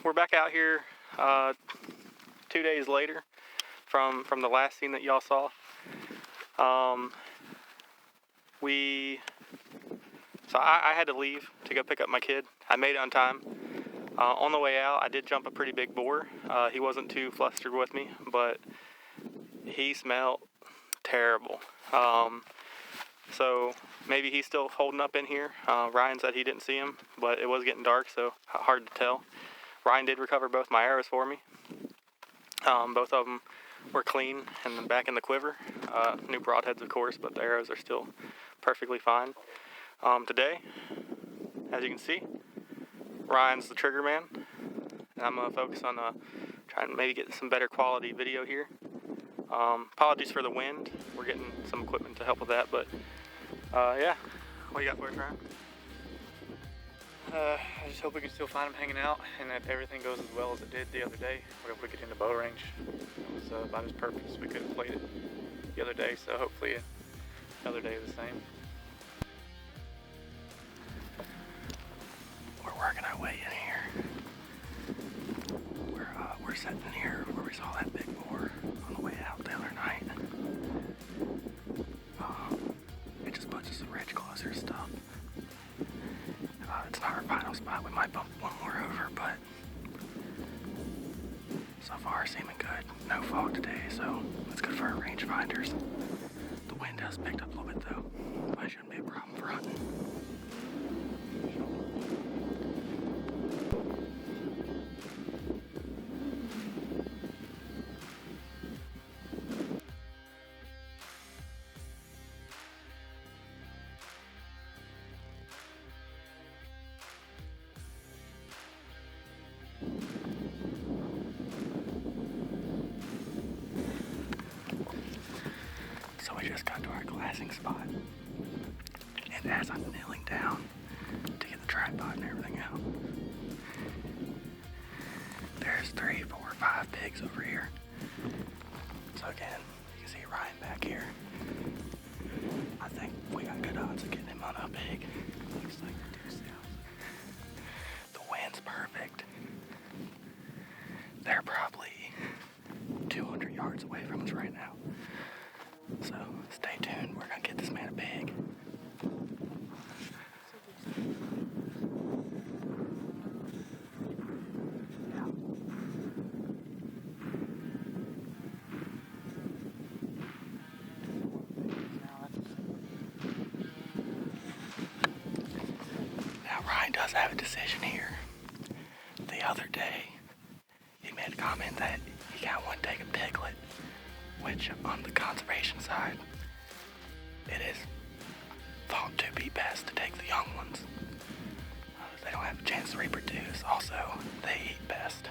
we're back out here 2 days later from the last scene that y'all saw. So I had to leave to go pick up my kid. I made it on time. On the way out, I did jump a pretty big boar. He wasn't too flustered with me, but he smelled terrible. So maybe he's still holding up in here. Ryan said he didn't see him, but it was getting dark, so hard to tell. Ryan did recover both my arrows for me. Both of them were clean and back in the quiver. New broadheads, of course, but the arrows are still perfectly fine. Today, as you can see, Ryan's the trigger man, and I'm going to focus on trying to maybe get some better quality video here. Apologies for the wind. We're getting some equipment to help with that, but yeah. What do you got for us, Ryan? I just hope we can still find him hanging out and that everything goes as well as it did the other day. We're able to get into bow range. It was about as perfect as we could have played it the other day, so hopefully another day is the same. We're working our way in here. We're sitting here where we saw that big boar on the way out the other night. It just puts us a ridge closer to stop. It's not our final spot. We might bump one more over, but so far seeming good. No fog today, so that's good for our rangefinders. The wind has picked up a little bit though. That shouldn't be a problem for hunting. So we just got to our glassing spot, and as I'm kneeling down to get the tripod and everything out, there's 3, 4, 5 pigs over here. So again, you can see Ryan back here. I think we got good odds of getting him on a pig. Looks like the deer sounds. The wind's perfect. They're probably 200 yards away from us right now. So stay tuned, we're gonna get this man a pig. Now Ryan does have a decision here. The other day, he made a comment that he got one take a piglet, which on the conservation side, it is thought to be best to take the young ones. They don't have a chance to reproduce. Also, they eat best.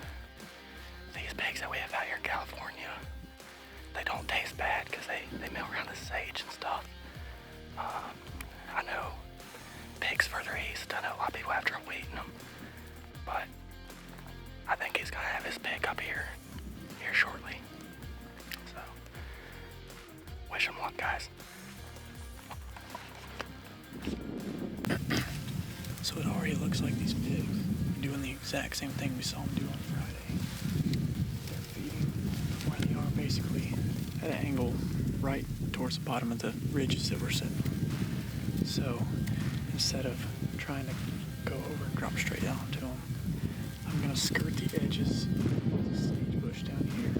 These pigs that we have out here in California, they don't taste bad because they mill around the sage and stuff. I know pigs further east, I know a lot of people have trouble eating them, but I think he's gonna have his pig up here shortly. So, wish him luck, guys. So it already looks like these pigs are doing the exact same thing we saw them do on Friday. They're feeding where they are, basically at an angle right towards the bottom of the ridges that we're sitting on. So instead of trying to go over and drop straight down onto them, I'm going to skirt the edges of the sage bush down here.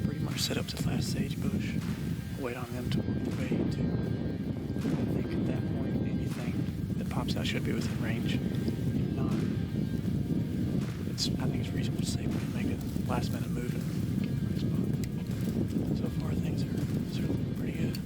Pretty much set up this last sage bush. Wait on them to work way too. I think at that point, anything that pops out should be within range. If not, I think it's reasonable to say we can make a last minute move and get the right spot. So far, things are certainly pretty good.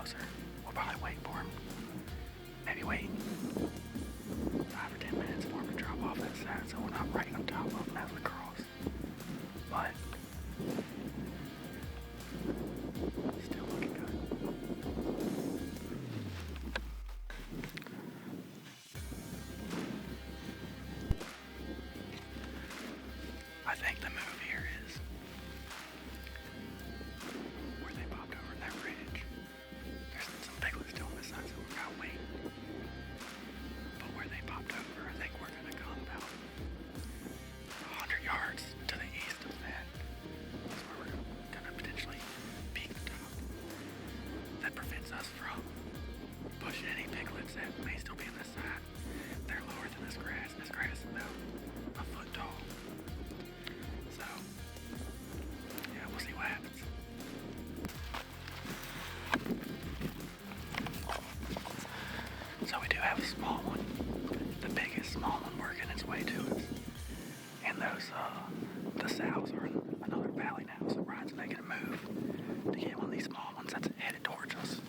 closer. We'll probably wait for him. Maybe wait 5 or 10 minutes for him to drop off that side so we're not right on top of him as we cross. But still looking good. I think the move here is where they popped over that ridge. There's some piglets still on this side, so we're gonna wait. But where they popped over, I think we're gonna come about 100 yards to the east of that. That's where we're gonna potentially peek the top. That prevents us from pushing any piglets that may still be on this side. They're lower than this grass. This grass is about a foot tall. So, yeah, we'll see what happens. So we do have a small one, the biggest small one working its way to us. And those, the sows are in another valley now, so Ryan's making a move to get one of these small ones that's headed towards us.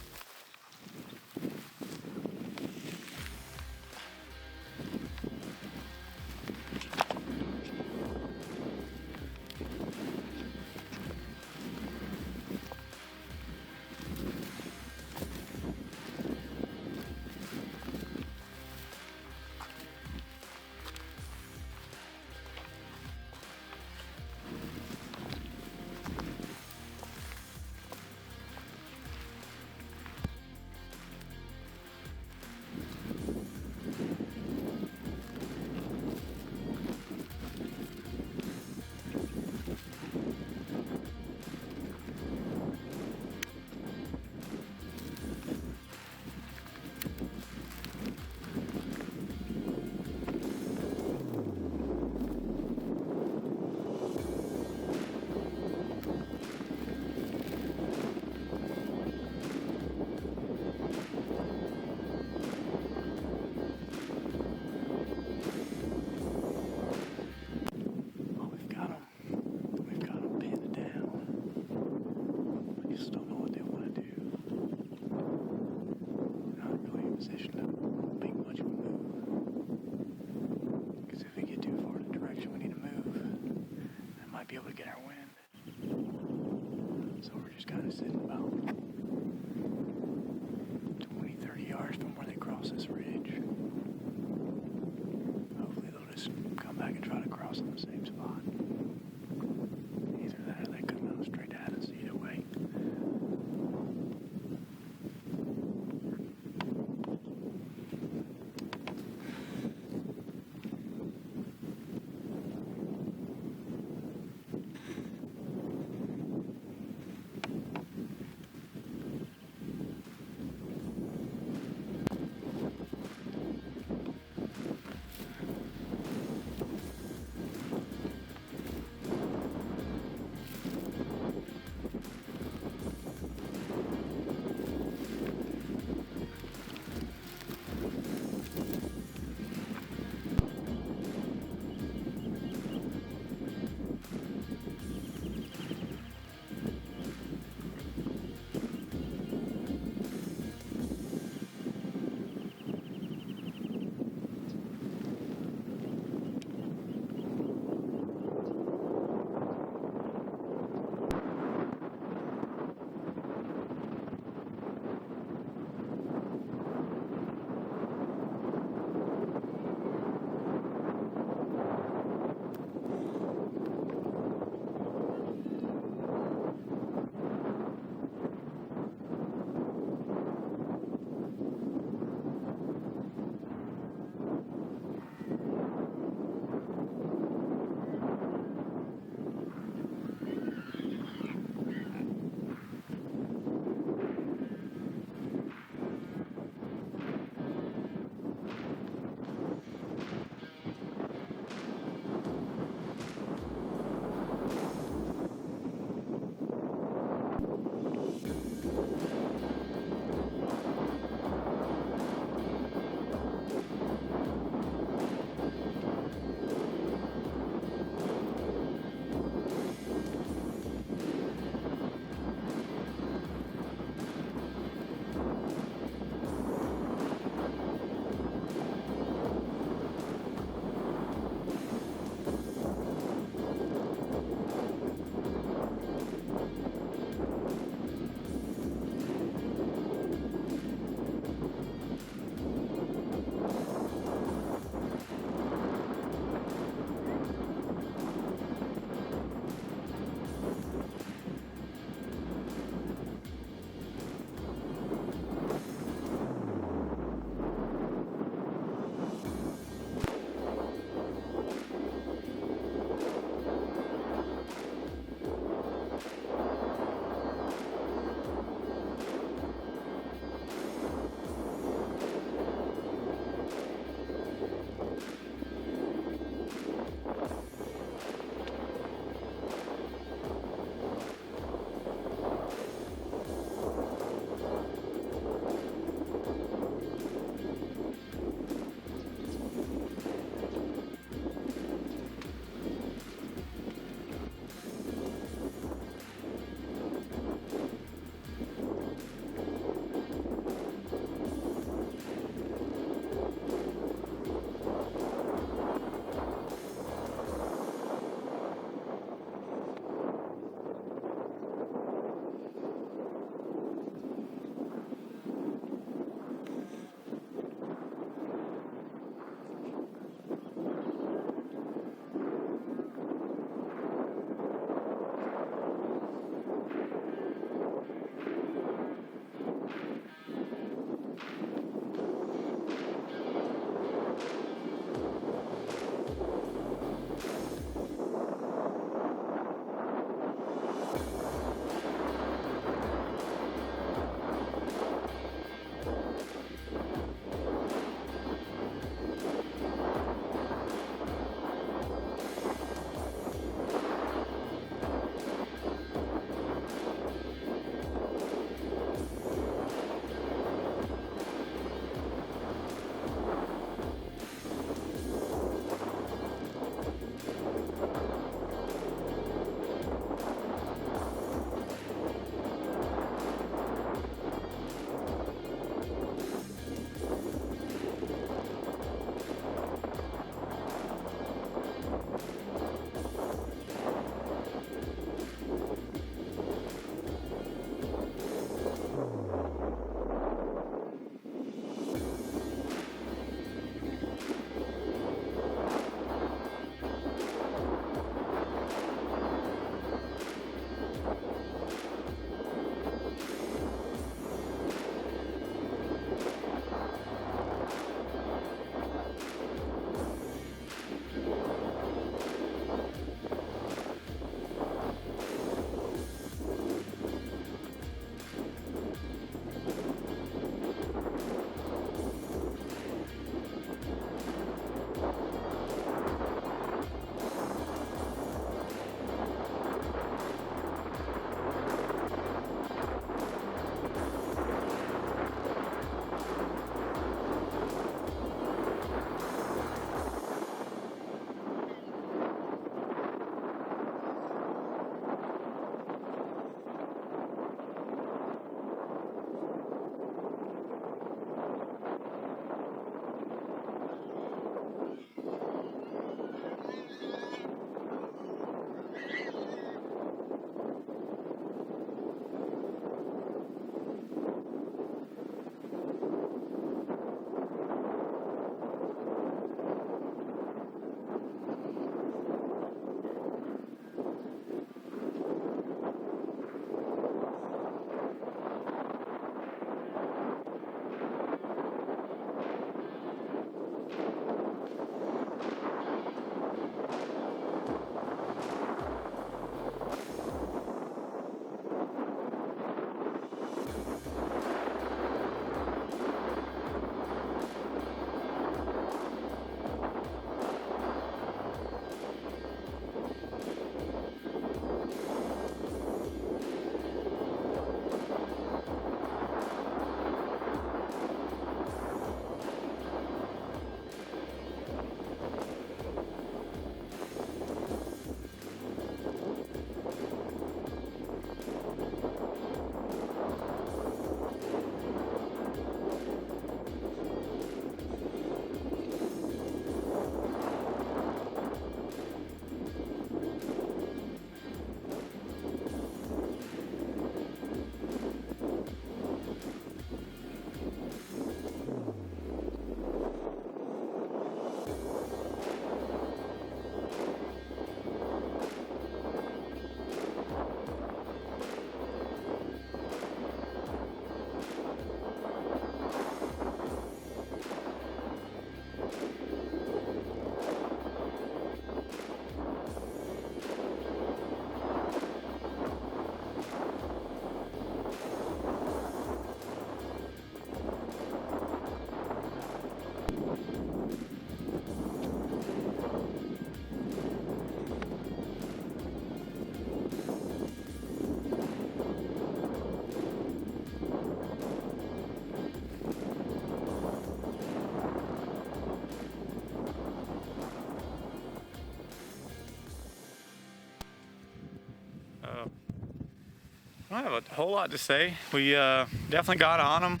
I don't have a whole lot to say. We definitely got on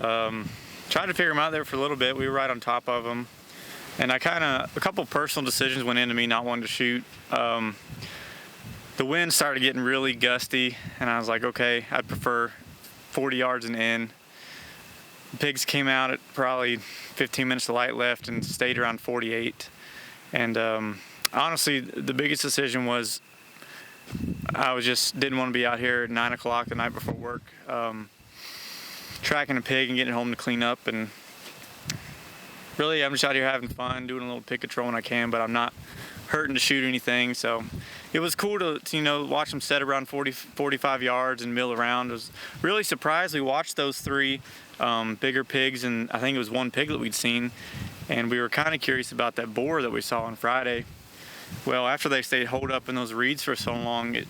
them. Tried to figure them out there for a little bit. We were right on top of them. And a couple personal decisions went into me not wanting to shoot. The wind started getting really gusty, and I was like, okay, I'd prefer 40 yards and in. The pigs came out at probably 15 minutes to light left and stayed around 48. And honestly, the biggest decision was I didn't want to be out here at 9 o'clock the night before work, tracking a pig and getting home to clean up. And really, I'm just out here having fun, doing a little pig control when I can, but I'm not hurting to shoot anything. So it was cool to watch them set around 45 yards and mill around. I was really surprised. We watched those three bigger pigs, and I think it was one piglet we'd seen, and we were kind of curious about that boar that we saw on Friday. Well, after they stayed holed up in those reeds for so long, it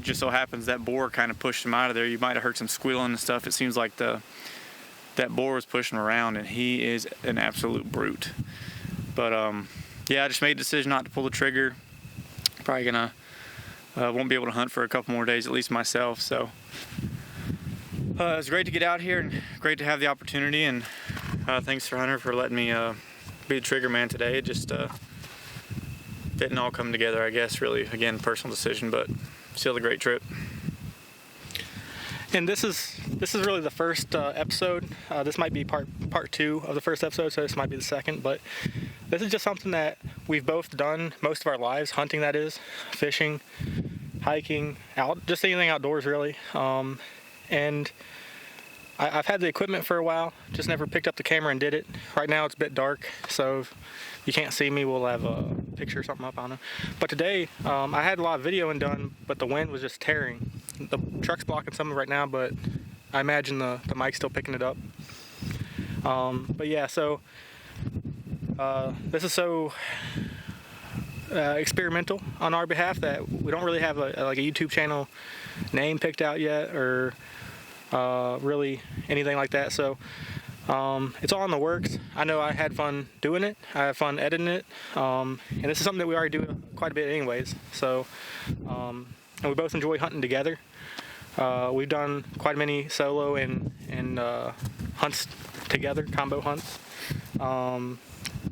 just so happens that boar kind of pushed them out of there. You might have heard some squealing and stuff. It seems like that boar was pushing around, and he is an absolute brute. But yeah, I just made the decision not to pull the trigger. Probably gonna won't be able to hunt for a couple more days, at least myself. So it was great to get out here and great to have the opportunity. And thanks for Hunter for letting me be the trigger man today. It just didn't all come together, I guess. Really, again, personal decision, but still a great trip. And this is really the first episode. This might be part 2 of the first episode, so this might be the second. But this is just something that we've both done most of our lives, hunting that is, fishing, hiking, just anything outdoors really. And I've had the equipment for a while, just never picked up the camera and did it. Right now it's a bit dark, so if you can't see me, we'll have a picture or something up on it. But today, I had a lot of videoing done, but the wind was just tearing. The truck's blocking some of it right now, but I imagine the mic's still picking it up. But yeah, so this is so experimental on our behalf that we don't really have a YouTube channel name picked out yet, or really anything like that. So it's all in the works. I know I had fun doing it. I had fun editing it. And this is something that we already do quite a bit anyways. So, and we both enjoy hunting together. We've done quite many solo and hunts together, combo hunts,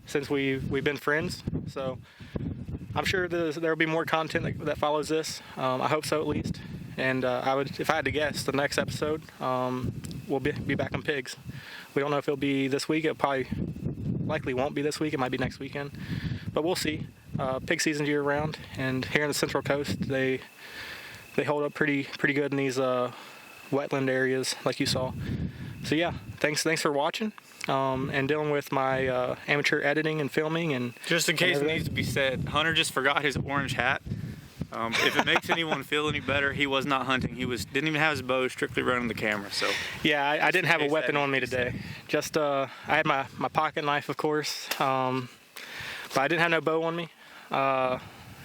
since we've been friends. So I'm sure there'll be more content that follows this. I hope so, at least. And if I had to guess, the next episode will be back on pigs. We don't know if it'll be this week. It likely won't be this week. It might be next weekend, but we'll see. Pig season's year round, and here in the Central Coast, they hold up pretty good in these wetland areas, like you saw. So yeah, thanks for watching and dealing with my amateur editing and filming. And just in case it needs to be said, Hunter just forgot his orange hat. If it makes anyone feel any better, he was not hunting. He didn't even have his bow, strictly running the camera. So yeah, I didn't have a weapon on me today. Just I had my pocket knife, of course, but I didn't have no bow on me.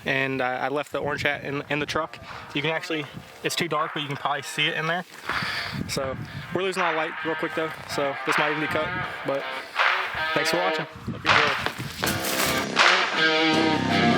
And I left the orange hat in the truck. You can actually, it's too dark, but you can probably see it in there. So we're losing all light real quick though, so this might even be cut. But thanks for watching. Hope you enjoy.